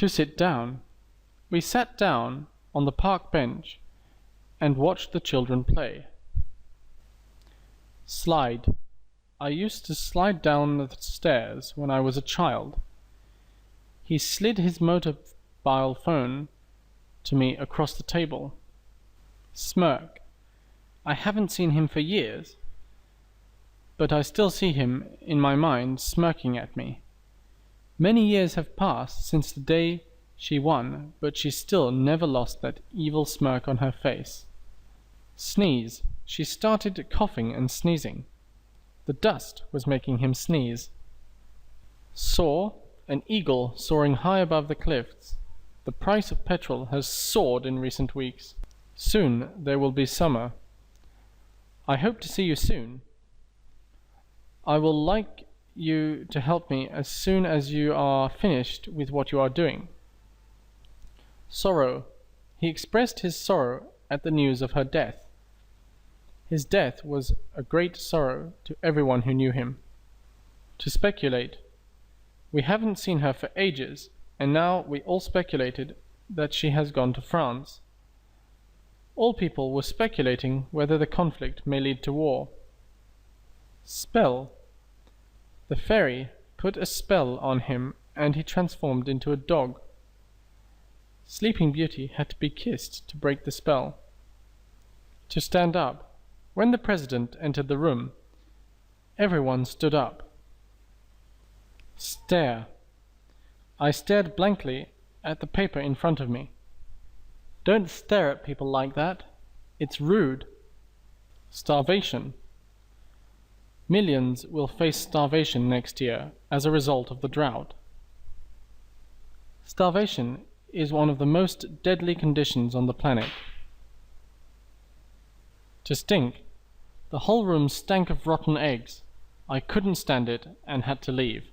To sit down. We sat down on the park bench and watched the children play. Slide. I used to slide down the stairs when I was a child. He slid his mobile phone to me across the table. Smirk. I haven't seen him for years, but I still see him in my mind smirking at me. Many years have passed since the day she won, but she still never lost that evil smirk on her face. Sneeze. She started coughing and sneezing. The dust was making him sneeze. Soar. An eagle soaring high above the cliffs. The price of petrol has soared in recent weeks. Soon there will be summer. I hope to see you soon. I will like you to help me as soon as you are finished with what you are doing. Sorrow. He expressed his sorrow at the news of her death. His death was a great sorrow to everyone who knew him. To speculate. We haven't seen her for ages, and now we all speculated that she has gone to France. All people were speculating whether the conflict may lead to war. Spell. The fairy put a spell on him and he transformed into a dog. Sleeping Beauty had to be kissed to break the spell. To stand up. When the president entered the room, everyone stood up. Stare. I stared blankly at the paper in front of me. Don't stare at people like that. It's rude. Starvation. Millions will face starvation next year as a result of the drought. Starvation is one of the most deadly conditions on the planet. To stink. The whole room stank of rotten eggs. I couldn't stand it and had to leave.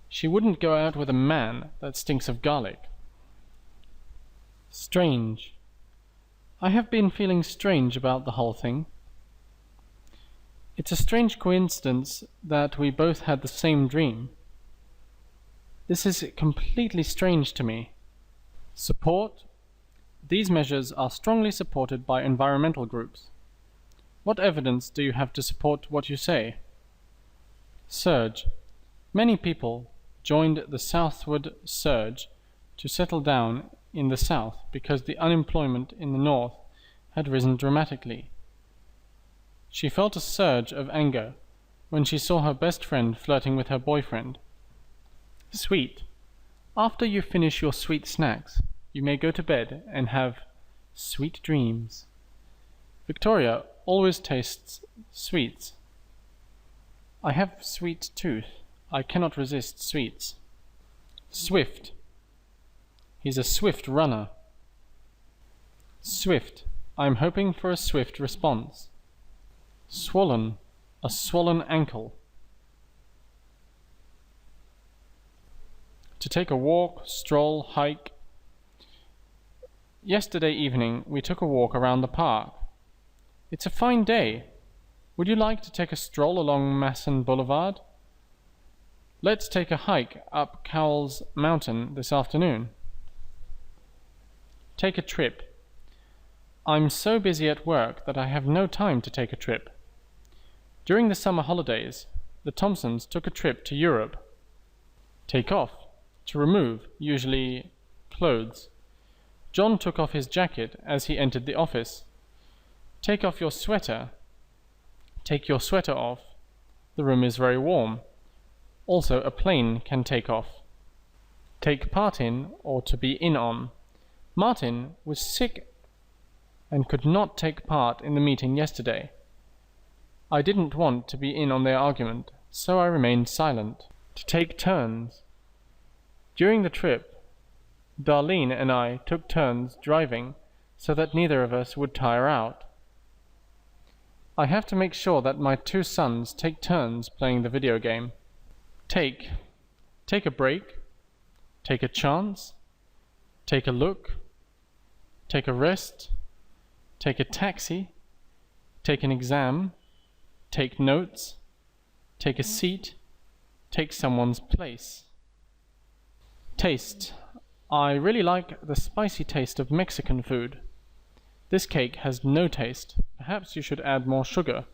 She wouldn't go out with a man that stinks of garlic. Strange. I have been feeling strange about the whole thing. It's a strange coincidence that we both had the same dream. This is completely strange to me. Support. These measures are strongly supported by environmental groups. What evidence do you have to support what you say? Surge. Many people joined the southward surge to settle down in the south because the unemployment in the north had risen dramatically. She felt a surge of anger when she saw her best friend flirting with her boyfriend. Sweet. After you finish your sweet snacks, you may go to bed and have sweet dreams. Victoria always tastes sweets. I have sweet tooth. I cannot resist sweets. Swift. He's a swift runner. Swift. I am hoping for a swift response. Swollen. A swollen ankle. To take a walk, stroll, hike. Yesterday evening we took a walk around the park. It's a fine day. Would you like to take a stroll along Masson Boulevard? Let's take a hike up Cowles Mountain this afternoon. Take a trip. I'm so busy at work that I have no time to take a trip. During the summer holidays, the Thompsons took a trip to Europe. Take off. To remove, usually clothes. John took off his jacket as he entered the office. Take off your sweater. Take your sweater off. The room is very warm. Also, a plane can take off. Take part in, or to be in on. Martin was sick and could not take part in the meeting yesterday. I didn't want to be in on their argument, so I remained silent. To take turns. During the trip, Darlene and I took turns driving so that neither of us would tire out. I have to make sure that my two sons take turns playing the video game. Take. Take a break. Take a chance. Take a look. Take a rest. Take a taxi. Take an exam. Take notes. Take a seat. Take someone's place. Taste. I really like the spicy taste of Mexican food. This cake has no taste. Perhaps you should add more sugar